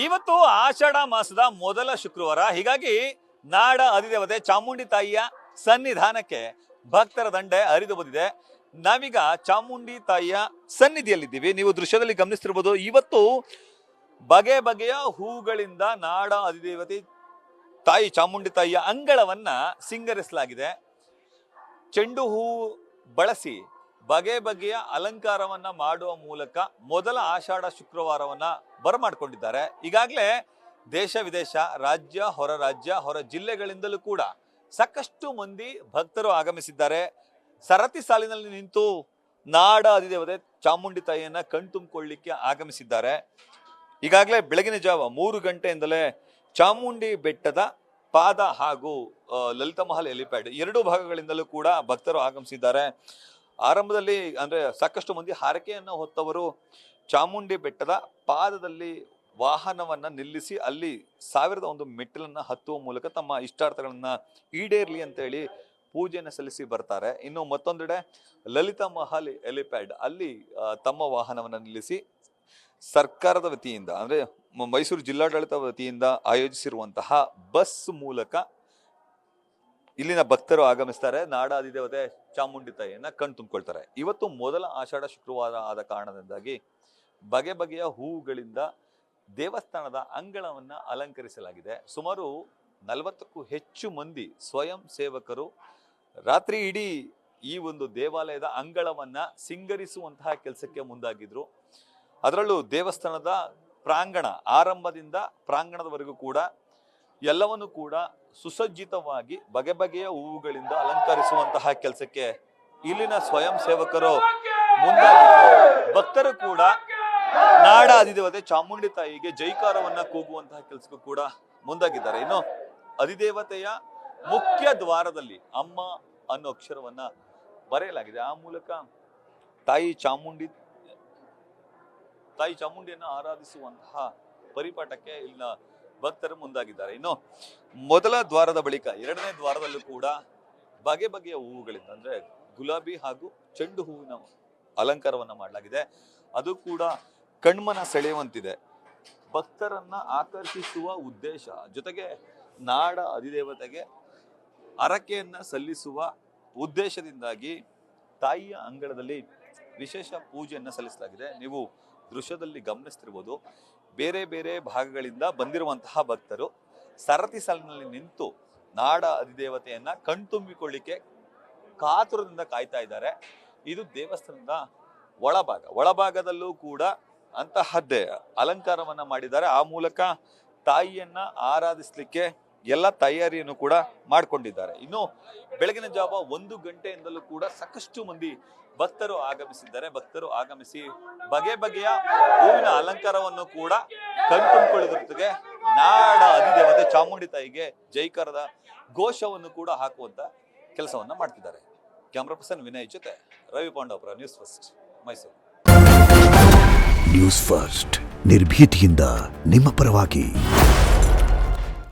ಇವತ್ತು ಆಷಾಢ ಮಾಸದ ಮೊದಲ ಶುಕ್ರವಾರ. ಹೀಗಾಗಿ ನಾಡ ಅಧಿದೇವತೆ ಚಾಮುಂಡಿ ತಾಯಿಯ ಸನ್ನಿಧಾನಕ್ಕೆ ಭಕ್ತರ ದಂಡೆ ಹರಿದು ಬಂದಿದೆ. ನಾವೀಗ ಚಾಮುಂಡಿ ತಾಯಿಯ ಸನ್ನಿಧಿಯಲ್ಲಿದ್ದೀವಿ. ನೀವು ದೃಶ್ಯದಲ್ಲಿ ಗಮನಿಸ್ತಿರ್ಬೋದು. ಇವತ್ತು ಬಗೆ ಬಗೆಯ ಹೂಗಳಿಂದ ನಾಡ ಅಧಿದೇವತೆ ತಾಯಿ ಚಾಮುಂಡಿ ತಾಯಿಯ ಅಂಗಳವನ್ನ ಸಿಂಗರಿಸಲಾಗಿದೆ. ಚೆಂಡು ಹೂ ಬಳಸಿ ಬಗೆ ಬಗೆಯ ಅಲಂಕಾರವನ್ನ ಮಾಡುವ ಮೂಲಕ ಮೊದಲ ಆಷಾಢ ಶುಕ್ರವಾರವನ್ನ ಬರಮಾಡಿಕೊಂಡಿದ್ದಾರೆ. ಈಗಾಗಲೇ ದೇಶ ವಿದೇಶ, ರಾಜ್ಯ ಹೊರ ಜಿಲ್ಲೆಗಳಿಂದಲೂ ಕೂಡ ಸಾಕಷ್ಟು ಮಂದಿ ಭಕ್ತರು ಆಗಮಿಸಿದ್ದಾರೆ. ಸರತಿ ಸಾಲಿನಲ್ಲಿ ನಿಂತು ನಾಡ ಅಧಿದೇವತೆ ಚಾಮುಂಡಿ ತಾಯಿಯನ್ನ ಕಣ್ತುಂಬಿಕೊಳ್ಳಿಕ್ಕೆ ಆಗಮಿಸಿದ್ದಾರೆ. ಈಗಾಗಲೇ ಬೆಳಗಿನ ಜಾವ 3 ಗಂಟೆಯಿಂದಲೇ ಚಾಮುಂಡಿ ಬೆಟ್ಟದ ಪಾದ ಹಾಗೂ ಲಲಿತ ಮಹಲ್ ಹೆಲಿಪ್ಯಾಡ್ ಎರಡೂ ಭಾಗಗಳಿಂದಲೂ ಕೂಡ ಭಕ್ತರು ಆಗಮಿಸಿದ್ದಾರೆ. ಆರಂಭದಲ್ಲಿ ಅಂದ್ರೆ ಸಾಕಷ್ಟು ಮಂದಿ ಹಾರಕೆಯನ್ನು ಹೊತ್ತವರು ಚಾಮುಂಡಿ ಬೆಟ್ಟದ ಪಾದದಲ್ಲಿ ವಾಹನವನ್ನ ನಿಲ್ಲಿಸಿ ಅಲ್ಲಿ 1001 ಮೆಟ್ಟಿಲನ್ನ ಹತ್ತುವ ಮೂಲಕ ತಮ್ಮ ಇಷ್ಟಾರ್ಥಗಳನ್ನ ಈಡೇರ್ಲಿ ಅಂತ ಹೇಳಿ ಪೂಜೆಯನ್ನು ಸಲ್ಲಿಸಿ ಬರ್ತಾರೆ. ಇನ್ನು ಮತ್ತೊಂದೆಡೆ ಲಲಿತ ಮಹಲ್ ಹೆಲಿಪ್ಯಾಡ್ ಅಲ್ಲಿ ತಮ್ಮ ವಾಹನವನ್ನ ನಿಲ್ಲಿಸಿ ಸರ್ಕಾರದ ವತಿಯಿಂದ ಅಂದ್ರೆ ಮೈಸೂರು ಜಿಲ್ಲಾಡಳಿತ ವತಿಯಿಂದ ಆಯೋಜಿಸಿರುವಂತಹ ಬಸ್ ಮೂಲಕ ಇಲ್ಲಿನ ಭಕ್ತರು ಆಗಮಿಸ್ತಾರೆ. ನಾಡ ಅಧಿದೇವತೆ ಚಾಮುಂಡಿ ತಾಯಿಯನ್ನ ಕಣ್ತುಂಬಿಕೊಳ್ತಾರೆ. ಇವತ್ತು ಮೊದಲ ಆಷಾಢ ಶುಕ್ರವಾರ ಆದ ಕಾರಣದಿಂದಾಗಿ ಬಗೆ ಬಗೆಯ ಹೂವುಗಳಿಂದ ದೇವಸ್ಥಾನದ ಅಂಗಳವನ್ನ ಅಲಂಕರಿಸಲಾಗಿದೆ. ಸುಮಾರು 40ಕ್ಕೂ ಹೆಚ್ಚು ಮಂದಿ ಸ್ವಯಂ ಸೇವಕರು ರಾತ್ರಿ ಇಡೀ ಈ ಒಂದು ದೇವಾಲಯದ ಅಂಗಳವನ್ನ ಸಿಂಗರಿಸುವಂತಹ ಕೆಲಸಕ್ಕೆ ಮುಂದಾಗಿದ್ರು. ಅದರಲ್ಲೂ ದೇವಸ್ಥಾನದ ಪ್ರಾಂಗಣ ಆರಂಭದಿಂದ ಪ್ರಾಂಗಣದವರೆಗೂ ಕೂಡ ಎಲ್ಲವನ್ನು ಕೂಡ ಸುಸಜ್ಜಿತವಾಗಿ ಬಗೆ ಬಗೆಯ ಹೂವುಗಳಿಂದ ಅಲಂಕರಿಸುವಂತಹ ಕೆಲಸಕ್ಕೆ ಇಲ್ಲಿನ ಸ್ವಯಂ ಸೇವಕರು ಮುಂದಾಗಿದ್ದಾರೆ. ಭಕ್ತರು ಕೂಡ ನಾಡ ಅಧಿದೇವತೆ ಚಾಮುಂಡಿ ತಾಯಿಗೆ ಜೈಕಾರವನ್ನ ಕೂಗುವಂತಹ ಕೆಲಸಕ್ಕೂ ಕೂಡ ಮುಂದಾಗಿದ್ದಾರೆ. ಇನ್ನು ಅಧಿದೇವತೆಯ ಮುಖ್ಯ ದ್ವಾರದಲ್ಲಿ ಅಮ್ಮ ಅನ್ನೋ ಅಕ್ಷರವನ್ನ ಬರೆಯಲಾಗಿದೆ. ಆ ಮೂಲಕ ತಾಯಿ ಚಾಮುಂಡಿಯನ್ನ ಆರಾಧಿಸುವಂತಹ ಪರಿಪಾಠಕ್ಕೆ ಇಲ್ಲಿನ ಭಕ್ತರು ಮುಂದಾಗಿದ್ದಾರೆ. ಇನ್ನು ಮೊದಲ ದ್ವಾರದ ಬಳಿಕ ಎರಡನೇ ದ್ವಾರದಲ್ಲೂ ಕೂಡ ಬಗೆ ಬಗೆಯ ಹೂವುಗಳಿಂದ ಅಂದ್ರೆ ಗುಲಾಬಿ ಹಾಗೂ ಚೆಂಡು ಹೂವಿನ ಅಲಂಕಾರವನ್ನ ಮಾಡಲಾಗಿದೆ. ಅದು ಕೂಡ ಕಣ್ಮನ ಸೆಳೆಯುವಂತಿದೆ. ಭಕ್ತರನ್ನ ಆಕರ್ಷಿಸುವ ಉದ್ದೇಶ ಜೊತೆಗೆ ನಾಡ ಅಧಿದೇವತೆಗೆ ಹರಕೆಯನ್ನ ಸಲ್ಲಿಸುವ ಉದ್ದೇಶದಿಂದಾಗಿ ತಾಯಿಯ ಅಂಗಳದಲ್ಲಿ ವಿಶೇಷ ಪೂಜೆಯನ್ನ ಸಲ್ಲಿಸಲಾಗಿದೆ. ನೀವು ದೃಶ್ಯದಲ್ಲಿ ಗಮನಿಸ್ತಿರ್ಬೋದು. ಬೇರೆ ಬೇರೆ ಭಾಗಗಳಿಂದ ಬಂದಿರುವಂತಹ ಭಕ್ತರು ಸರತಿ ಸಾಲಿನಲ್ಲಿ ನಿಂತು ನಾಡ ಅಧಿದೇವತೆಯನ್ನ ಕಣ್ತುಂಬಿಕೊಳ್ಳಿಕ್ಕೆ ಕಾತುರದಿಂದ ಕಾಯ್ತಾ ಇದ್ದಾರೆ. ಇದು ದೇವಸ್ಥಾನದ ಒಳಭಾಗದಲ್ಲೂ ಕೂಡ ಅಂತಹದ್ದೇ ಅಲಂಕಾರವನ್ನ ಮಾಡಿದ್ದಾರೆ. ಆ ಮೂಲಕ ತಾಯಿಯನ್ನ ಆರಾಧಿಸ್ಲಿಕ್ಕೆ ಎಲ್ಲ ತಯಾರಿಯನ್ನು ಕೂಡ ಮಾಡಿಕೊಂಡಿದ್ದಾರೆ. ಇನ್ನು ಬೆಳಗಿನ ಜಾವ 1 ಗಂಟೆಯಿಂದಲೂ ಕೂಡ ಸಾಕಷ್ಟು ಮಂದಿ ಭಕ್ತರು ಆಗಮಿಸಿದ್ದಾರೆ. ಭಕ್ತರು ಆಗಮಿಸಿ ಬಗೆ ಬಗೆಯ ಹೂವಿನ ಅಲಂಕಾರವನ್ನು ಕೂಡ ಕಣ್ತುಂಬಿಕೊಳ್ಳೋದ್ರ ಜೊತೆಗೆ ನಾಡ ಅಧಿದೇವತೆ ಚಾಮುಂಡಿ ತಾಯಿಗೆ ಜೈಕಾರದ ಘೋಷವನ್ನು ಕೂಡ ಹಾಕುವಂತ ಕೆಲಸವನ್ನ ಮಾಡ್ತಿದ್ದಾರೆ. ಕ್ಯಾಮ್ರಾ ಪರ್ಸನ್ ವಿನಯ್ ಜೊತೆ Ravi Pandavapura, news first, Mysuru. News first, ನಿರ್ಭೀತಿಯಿಂದ ನಿಮ್ಮ ಪರವಾಗಿ.